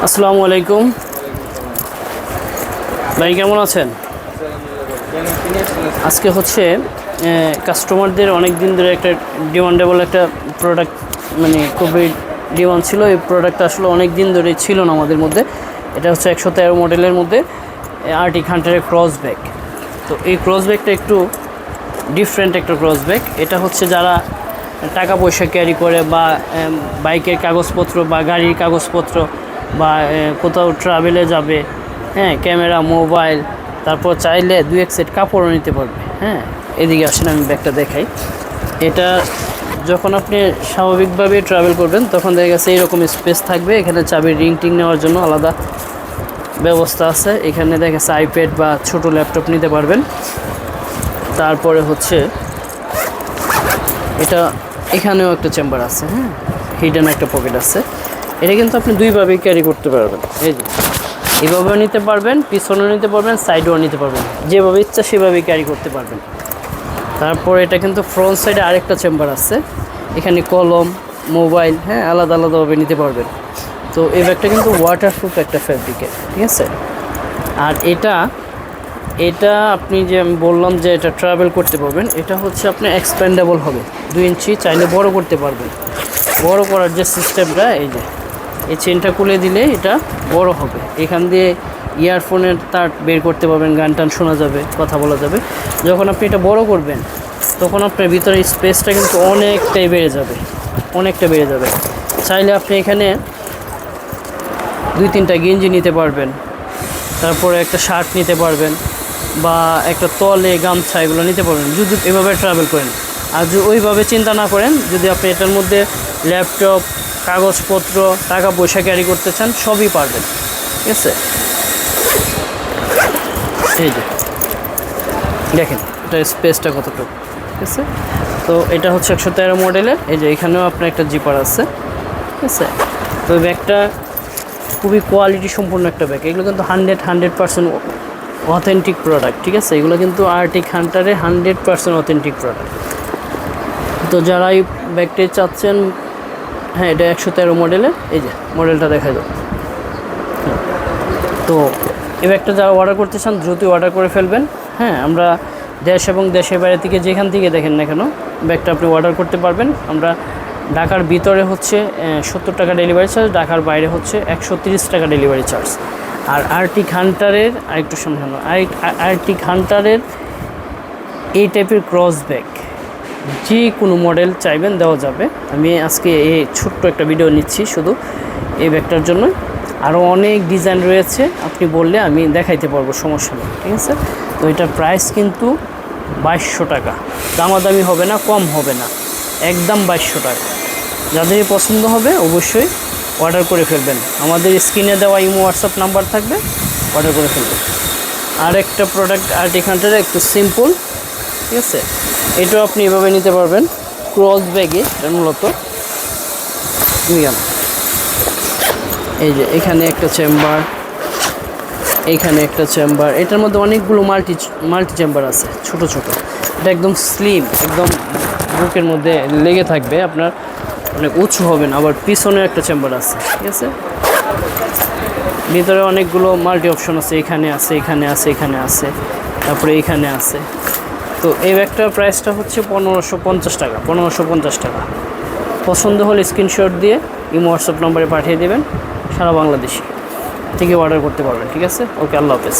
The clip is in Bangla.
আসসালামু আলাইকুম ভাই, কেমন আছেন? আজকে হচ্ছে কাস্টমারদের অনেক দিন ধরে একটা ডিমান্ডেবল একটা প্রোডাক্ট, মানে খুবই ডিমান্ড ছিল। এই প্রোডাক্টটা আসলে অনেক দিন ধরে ছিল না আমাদের মধ্যে। এটা হচ্ছে 113 মডেলের মধ্যে আর্টিক হান্টারের ক্রস ব্যাগ। তো এই ক্রস ব্যাগটা একটু ডিফারেন্ট একটা ক্রস ব্যাগ। এটা হচ্ছে যারা টাকা পয়সা ক্যারি করে বা বাইকের কাগজপত্র বা গাড়ির কাগজপত্র বা কোথাও ট্রাভেলে যাবে, হ্যাঁ, ক্যামেরা, মোবাইল, তারপর চাইলে 2-1 সেট কাপড়ও নিতে পারবে। হ্যাঁ, এদিকে আসেন, আমি ব্যাগটা দেখাই। এটা যখন আপনি স্বাভাবিকভাবে ট্রাভেল করবেন তখন দেখা গেছে এইরকম স্পেস থাকবে। এখানে চাবির রিং টিং নেওয়ার জন্য আলাদা ব্যবস্থা আছে। এখানে দেখা গেছে আইপ্যাড বা ছোট ল্যাপটপ নিতে পারবেন। তারপরে হচ্ছে এটা এখানেও একটা চেম্বার আছে, হ্যাঁ, হিডেন একটা পকেট আছে। এটা কিন্তু আপনি দুইভাবেই ক্যারি করতে পারবেন। এই যে এইভাবেও নিতে পারবেন, পিছনেও নিতে পারবেন, সাইডেও নিতে পারবেন, যেভাবে ইচ্ছা সেভাবেই ক্যারি করতে পারবেন। তারপর এটা কিন্তু ফ্রন্ট সাইডে আরেকটা চেম্বার আছে। এখানে কলম, মোবাইল, হ্যাঁ, আলাদা আলাদাভাবে নিতে পারবেন। তো এই ব্যাগটা কিন্তু ওয়াটারপ্রুফ একটা ফ্যাব্রিকের, ঠিক আছে। আর এটা আপনি যে আমি বললাম যে এটা ট্রাভেল করতে পারবেন, এটা হচ্ছে আপনার এক্সপ্যান্ডেবল হবে। 2 ইঞ্চি, চাইলে বড় করতে পারবেন। বড় করার যে সিস্টেমটা, এই যে এই চেনটা খুলে দিলে এটা বড় হবে। এখান দিয়ে ইয়ারফোনের তার বের করতে পারবেন, গান টান শোনা যাবে, কথা বলা যাবে। যখন আপনি এটা বড় করবেন তখন আপনার ভিতরে স্পেসটা কিন্তু অনেকটাই বেড়ে যাবে। চাইলে আপনি এখানে 2-3টা গেঞ্জি নিতে পারবেন, তারপরে একটা শার্ট নিতে পারবেন, বা একটা তলে গামছা, এগুলো নিতে পারবেন যদি এভাবে ট্রাভেল করেন। আর যদি ওইভাবে চিন্তা না করেন, যদি আপনি এটার মধ্যে ল্যাপটপ, কাগজপত্র, টাকা পয়সা ক্যারি করতে চান, সবই পারবেন, ঠিক আছে। এই যে দেখেন এটা স্পেসটা কতটুকু, ঠিক আছে। তো এটা হচ্ছে 113 মডেলের। এই যে এখানেও আপনার একটা জিপার আছে, ঠিক আছে। তো ব্যাগটা খুবই কোয়ালিটি সম্পূর্ণ একটা ব্যাগ। এগুলো কিন্তু 100% অথেন্টিক প্রোডাক্ট, ঠিক আছে। এগুলো কিন্তু আর্টিক হান্টারে 100% অথেন্টিক প্রোডাক্ট। তো যারা এই ব্যাগটি চাচ্ছেন, হ্যাঁ, এটা 113 মডেলের। এই যে মডেলটা দেখা যাবে। তো এই ব্যাগটা যারা অর্ডার করতে চান দ্রুতই অর্ডার করে ফেলবেন। হ্যাঁ, আমরা দেশ এবং দেশের বাইরে থেকে যেখান থেকে দেখেন না কেন ব্যাগটা আপনি অর্ডার করতে পারবেন। আমরা ঢাকার ভিতরে হচ্ছে 70 টাকা ডেলিভারি চার্জ, ঢাকার বাইরে হচ্ছে 130 টাকা ডেলিভারি চার্জ। আর আর্টিক হান্টারের আরেকটু সামনে, আর্টিক হান্টারের এই টাইপের ক্রস ব্যাগ যে কোনো মডেল চাইবেন দেওয়া যাবে। আমি আজকে এই ছোট্ট একটা ভিডিও নিচ্ছি শুধু এই ব্যাগটার জন্য। আরও অনেক ডিজাইন রয়েছে, আপনি বললে আমি দেখাইতে পারবো, সমস্যা নেই, ঠিক আছে। তো এটার প্রাইস কিন্তু 2200 টাকা। দামাদামি হবে না, কম হবে না, একদম 2200 টাকা। যাদের পছন্দ হবে অবশ্যই অর্ডার করে ফেলবেন। আমাদের স্ক্রিনে দেওয়া ইমো হোয়াটসঅ্যাপ নাম্বার থাকবে, অর্ডার করে ফেলবেন। আর একটা প্রোডাক্ট আর্টিক হান্টারের একটু সিম্পল, ঠিক আছে। এটাও আপনি এভাবে নিতে পারবেন ক্রস ব্যাগে। এটা মূলত এই যে এখানে একটা চেম্বার, এইখানে একটা চেম্বার। এটার মধ্যে অনেকগুলো মাল্টি চেম্বার আছে, ছোট ছোট। এটা একদম স্লিম, একদম বুকের মধ্যে লেগে থাকবে, আপনার অনেক উঁচু হবে না। আবার পিছনে একটা চেম্বার আছে, ঠিক আছে। ভিতরে অনেকগুলো মাল্টি অপশন আছে, এখানে আছে, এখানে আছে, এখানে আছে, তারপরে এখানে আছে। তো এই ব্যাগটার প্রাইসটা হচ্ছে 1550 টাকা। 1550 টাকা। পছন্দ হলে স্ক্রিনশট দিয়ে ইমো হোয়াটসঅ্যাপ নম্বরে পাঠিয়ে দেবেন। সারা বাংলাদেশে থেকে অর্ডার করতে পারবেন, ঠিক আছে। ওকে, আল্লাহ হাফেজ।